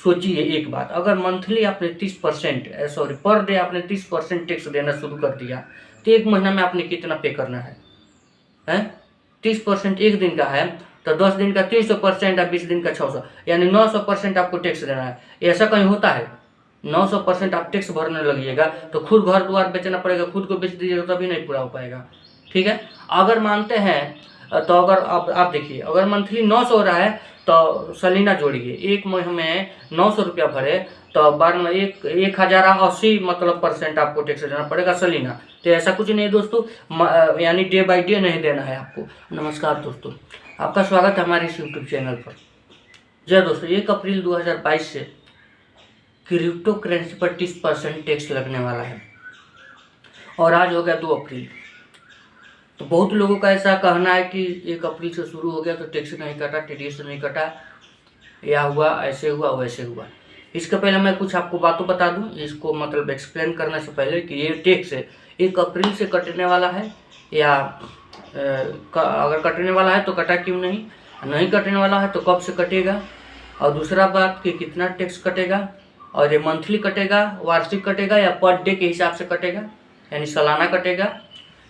सोचिए एक बात, अगर मंथली आपने 30% सॉरी पर डे आपने 30% टैक्स देना शुरू कर दिया तो एक महीना में आपने कितना पे करना है 30% एक दिन का है तो 10 दिन का 300% या 20 दिन का 600, यानी 900% आपको टैक्स देना है। ऐसा कहीं होता है? 900% आप टैक्स भरने लगिएगा तो खुद घर द्वार बेचना पड़ेगा, खुद को बेच दीजिएगा तभी नहीं पूरा हो पाएगा। ठीक है, अगर मानते हैं तो अगर आप देखिए, अगर मंथली 900 हो रहा है तो सलीना जोड़िए, एक महीने में 900 रुपया भरे तो 1080 मतलब % आपको टैक्स देना पड़ेगा सलीना। तो ऐसा कुछ नहीं है दोस्तों, यानी डे बाई डे नहीं देना है आपको। नमस्कार दोस्तों, आपका स्वागत है हमारे इस यूट्यूब चैनल पर। जय दोस्तों, 1 अप्रैल 2022 से क्रिप्टो करेंसी पर 30% टैक्स लगने वाला है और आज हो गया 2 अप्रैल। तो बहुत लोगों का ऐसा कहना है कि 1 अप्रैल से शुरू हो गया तो टैक्स नहीं कटा, टीडीएस नहीं कटा, या हुआ ऐसे हुआ वैसे हुआ। इसके पहले मैं कुछ आपको बातों बता दूं, इसको मतलब एक्सप्लेन करने से पहले कि ये टैक्स 1 अप्रैल से कटने वाला है या अगर कटने वाला है तो कटा क्यों नहीं कटने वाला है तो कब से कटेगा, और दूसरा बात कि कितना टैक्स कटेगा, और ये मंथली कटेगा, वार्षिक कटेगा या पर डे के हिसाब से कटेगा, यानी सालाना कटेगा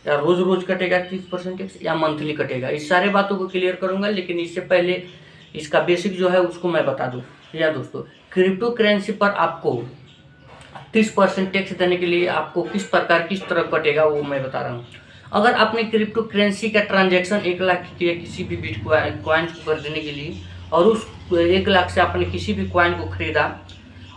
या रोज रोज कटेगा 30% टैक्स, या मंथली कटेगा। इस सारे बातों को क्लियर करूंगा, लेकिन इससे पहले इसका बेसिक जो है उसको मैं बता दूं। या दोस्तों, क्रिप्टो करेंसी पर आपको 30% टैक्स देने के लिए आपको किस तरह कटेगा वो मैं बता रहा हूँ। अगर आपने क्रिप्टो करेंसी का ट्रांजैक्शन 1 लाख किया किसी भी बिटकॉइन को खरीदने के लिए, और उस 1 लाख से आपने किसी भी कॉइन को खरीदा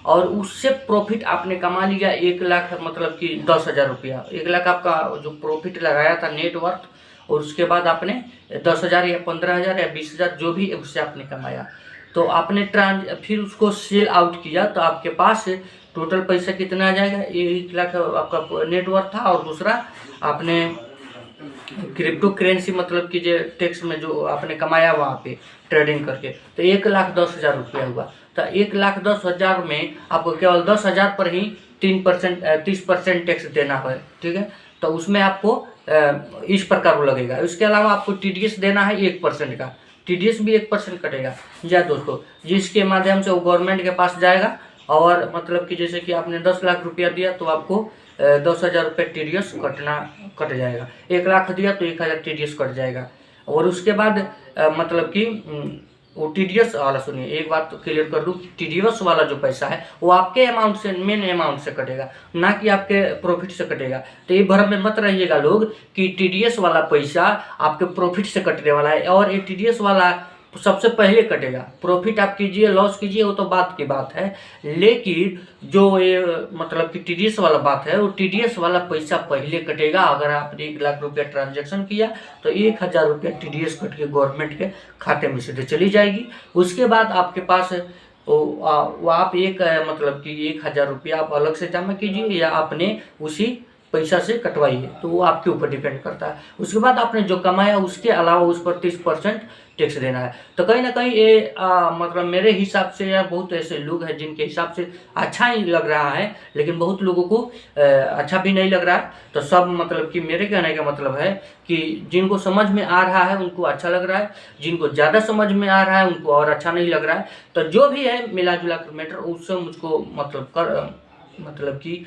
और उससे प्रॉफिट आपने कमा लिया 1 लाख मतलब कि 10,000 रुपया, 1 लाख आपका जो प्रॉफिट लगाया था नेटवर्थ, और उसके बाद आपने 10,000 या 15,000 या 20,000 जो भी उससे आपने कमाया, तो आपने फिर उसको सेल आउट किया तो आपके पास टोटल पैसा कितना आ जाएगा, 1 लाख आपका नेटवर्थ था, और दूसरा आपने क्रिप्टो करेंसी मतलब कि जो टैक्स में जो आपने कमाया वहाँ पे ट्रेडिंग करके, तो 1,10,000 रुपया हुआ। तो 1,10,000 में आपको केवल 10,000 पर ही 30% टैक्स देना है। ठीक है, तो उसमें आपको इस प्रकार वो लगेगा। इसके अलावा आपको टीडीएस देना है 1% का, टीडीएस भी 1% कटेगा। जी दोस्तों, जिसके माध्यम से वो गवर्नमेंट के पास जाएगा, और मतलब कि जैसे कि आपने 10 लाख रुपया दिया तो आपको 10,000 रुपये टीडीएस कट जाएगा, 1 लाख दिया तो 1,000 टीडीएस कट जाएगा। और उसके बाद मतलब कि वो टीडीएस वाला, सुनिए एक बात तो क्लियर कर दूं, टीडीएस वाला जो पैसा है वो आपके अमाउंट से, मेन अमाउंट से कटेगा, ना कि आपके प्रॉफिट से कटेगा। तो ये भ्रम में मत रहिएगा लोग कि टीडीएस वाला पैसा आपके प्रॉफिट से कटने वाला है, और ये टीडीएस वाला सबसे पहले कटेगा। प्रॉफिट आप कीजिए लॉस कीजिए वो तो बात की बात है, लेकिन जो ये मतलब कि टीडीएस वाला बात है वो टीडीएस वाला पैसा पहले कटेगा। अगर आपने 1 लाख रुपया ट्रांजैक्शन किया तो 1,000 रुपया टीडीएस कट के गवर्नमेंट के खाते में सीधे चली जाएगी। उसके बाद आपके पास वो आप एक मतलब कि 1,000 रुपया आप अलग से जमा कीजिए या आपने उसी पैसा से कटवाइए, तो वो आपके ऊपर डिपेंड करता है। उसके बाद आपने जो कमाया उसके अलावा उस पर 30% टैक्स देना है। तो कहीं ना कहीं ये मतलब मेरे हिसाब से, या बहुत ऐसे लोग हैं जिनके हिसाब से अच्छा ही लग रहा है, लेकिन बहुत लोगों को अच्छा भी नहीं लग रहा है। तो सब मतलब कि मेरे कहने का मतलब है कि जिनको समझ में आ रहा है उनको अच्छा लग रहा है, जिनको ज़्यादा समझ में आ रहा है उनको और अच्छा नहीं लग रहा है। तो जो भी है मिला जुला कर मैटर, उससे मुझको मतलब कि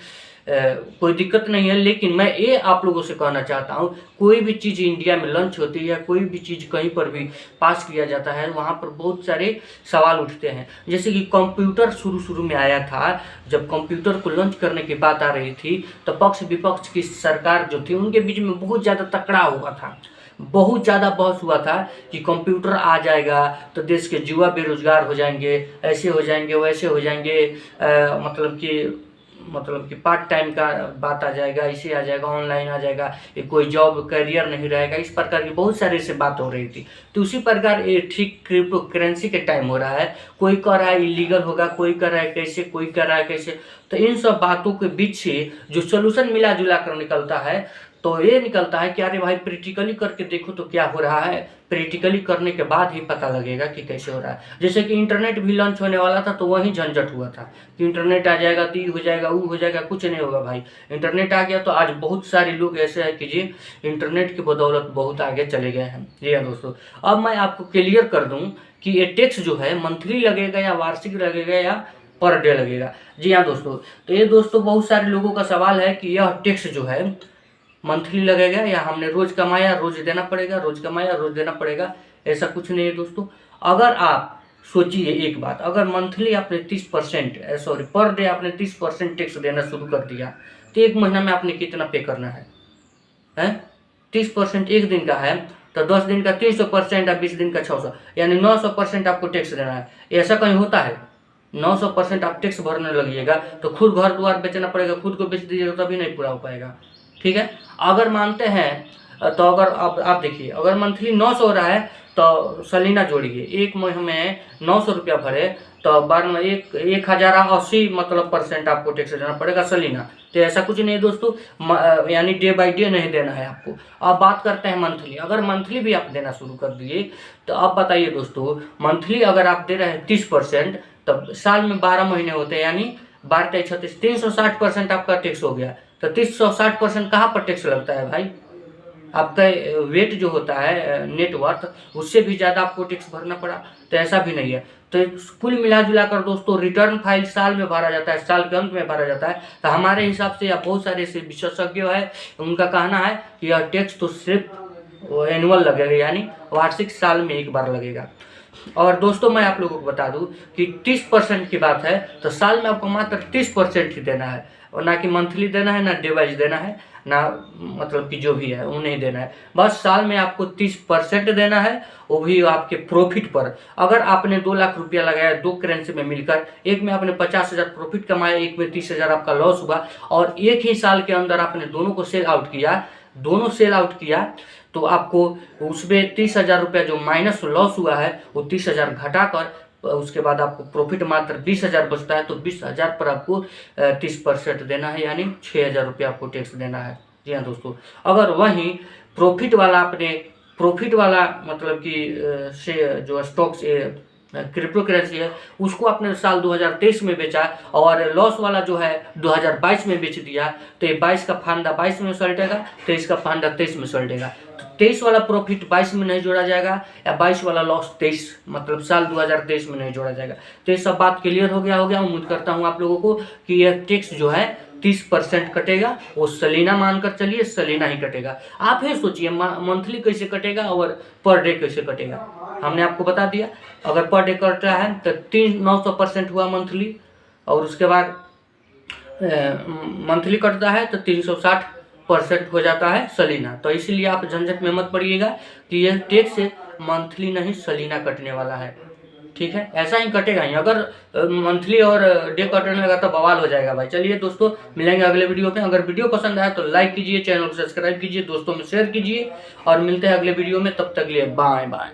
कोई दिक्कत नहीं है। लेकिन मैं ये आप लोगों से कहना चाहता हूँ, कोई भी चीज़ इंडिया में लॉन्च होती है या कोई भी चीज़ कहीं पर भी पास किया जाता है, वहाँ पर बहुत सारे सवाल उठते हैं। जैसे कि कंप्यूटर शुरू में आया था, जब कंप्यूटर को लॉन्च करने की बात आ रही थी तो पक्ष विपक्ष की सरकार जो थी उनके बीच में बहुत ज़्यादा तकड़ा हुआ था, बहुत ज़्यादा बहस हुआ था कि कंप्यूटर आ जाएगा तो देश के युवा बेरोजगार हो जाएंगे, ऐसे हो जाएंगे वैसे हो जाएंगे, मतलब कि पार्ट टाइम का बात आ जाएगा, इसे आ जाएगा, ऑनलाइन आ जाएगा, ये कोई जॉब करियर नहीं रहेगा। इस प्रकार की बहुत सारी से बात हो रही थी। तो उसी प्रकार ये ठीक क्रिप्टो करेंसी के टाइम हो रहा है। कोई कह रहा है इलीगल होगा, कोई कह रहा है कैसे, कोई कह रहा है कैसे। तो इन सब बातों के बीच से जो सोल्यूशन मिला जुला कर निकलता है, तो ये निकलता है कि अरे भाई प्रैक्टिकली करके देखो तो क्या हो रहा है, प्रैक्टिकली करने के बाद ही पता लगेगा कि कैसे हो रहा है। जैसे कि इंटरनेट भी लॉन्च होने वाला था तो वही झंझट हुआ था कि इंटरनेट आ जाएगा तो ये हो जाएगा वो हो जाएगा, कुछ नहीं होगा भाई। इंटरनेट आ गया तो आज बहुत सारे लोग ऐसे हैं कि जी इंटरनेट की बदौलत बहुत आगे चले गए हैं। जी हाँ दोस्तों, अब मैं आपको क्लियर कर दूँ कि ये टैक्स जो है मंथली लगेगा या वार्षिक लगेगा या पर डे लगेगा। जी हाँ दोस्तों, तो ये दोस्तों बहुत सारे लोगों का सवाल है कि यह टैक्स जो है मंथली लगेगा या हमने रोज कमाया रोज देना पड़ेगा, रोज कमाया रोज देना पड़ेगा। ऐसा कुछ नहीं है दोस्तों। अगर आप सोचिए एक बात, अगर मंथली आपने 30% सॉरी पर डे आपने 30% टैक्स देना शुरू कर दिया तो एक महीना में आपने कितना पे करना है? 30% एक दिन का है तो 10 दिन का 300% और 20 दिन का 600, यानी 900% आपको टैक्स देना है। ऐसा कहीं होता है? 900% आप टैक्स भरने लगिएगा तो खुद घर द्वार बेचना पड़ेगा, खुद को बेच दीजिएगा तभी नहीं पूरा हो पाएगा। ठीक है, अगर मानते हैं तो अगर आप देखिए अगर मंथली 900 हो रहा है तो सलीना जोड़िए, एक महीने में 900 रुपया भरे तो बाद में 1080 मतलब % आपको टैक्स देना पड़ेगा सलीना। तो ऐसा कुछ नहीं है दोस्तों, यानी डे बाई डे नहीं देना है आपको। अब बात करते हैं मंथली, अगर मंथली भी आप देना शुरू कर दिए तो अब बताइए दोस्तों, मंथली अगर आप दे रहे हैं 30% तब साल में 12 महीने होते हैं, यानी 12 × 36 360% आपका टैक्स हो गया। तो 360% कहाँ पर टैक्स लगता है भाई? आपका वेट जो होता है नेटवर्थ उससे भी ज़्यादा आपको टैक्स भरना पड़ा। तो ऐसा भी नहीं है। तो कुल मिला जुला कर दोस्तों रिटर्न फाइल साल में भरा जाता है, साल के अंत में भरा जाता है। तो हमारे हिसाब से या बहुत सारे ऐसे विशेषज्ञ है उनका कहना है कि यह टैक्स तो सिर्फ एनुअल लगेगा, यानी वार्षिक साल में एक बार लगेगा। और दोस्तों मैं आप लोगों को बता दूं कि 30% की बात है तो साल में आपको मात्र 30% ही देना है, और ना कि मंथली देना है, ना डे वाइज देना है, ना मतलब कि जो भी है वो नहीं देना है। बस साल में आपको 30% देना है, वो भी आपके प्रॉफिट पर। अगर आपने 2 लाख रुपया लगाया 2 करेंसी में मिलकर, एक में आपने 50,000 प्रॉफिट कमाया, एक में 30,000 आपका लॉस हुआ, और एक ही साल के अंदर आपने दोनों को सेल आउट किया तो आपको उसमें 30,000 रुपया जो माइनस लॉस हुआ है वो 30,000 घटाकर उसके बाद आपको प्रॉफिट मात्र 20,000 बचता है। तो 20,000 पर आपको 30% देना है, यानी 6,000 रुपया आपको टैक्स देना है। जी हाँ दोस्तों, अगर वहीं प्रॉफिट वाला मतलब कि से जो स्टॉक्स क्रिप्टो करेंसी है उसको आपने साल 2023 में बेचा और लॉस वाला जो है 2022 में बेच दिया, तो ये 22 का फंडा 22 में सलटेगा, 23 का फंडा 23 में सलटेगा। तो 23 वाला प्रॉफिट 22 में नहीं जोड़ा जाएगा या 22 वाला लॉस 23 मतलब साल 2023 में नहीं जोड़ा जाएगा। तो ये सब बात क्लियर हो गया। उम्मीद करता हूँ आप लोगों को कि यह टैक्स जो है 30% कटेगा, वो सलीना मानकर चलिए, सलीना ही कटेगा। आप ही सोचिए मंथली कैसे कटेगा और पर डे कैसे कटेगा। हमने आपको बता दिया, अगर पर डे कट रहा है तो 900% हुआ मंथली, और उसके बाद मंथली कटता है तो 360% हो जाता है सलीना। तो इसीलिए आप झंझट में मत पड़िएगा कि यह टैक्स मंथली नहीं सलीना कटने वाला है। ठीक है, ऐसा ही कटेगा ही। अगर मंथली और डे कटने लगा तो बवाल हो जाएगा भाई। चलिए दोस्तों, मिलेंगे अगले वीडियो में। अगर वीडियो पसंद आया तो लाइक कीजिए, चैनल को सब्सक्राइब कीजिए, दोस्तों में शेयर कीजिए, और मिलते हैं अगले वीडियो में। तब तक के लिए बाय बाय।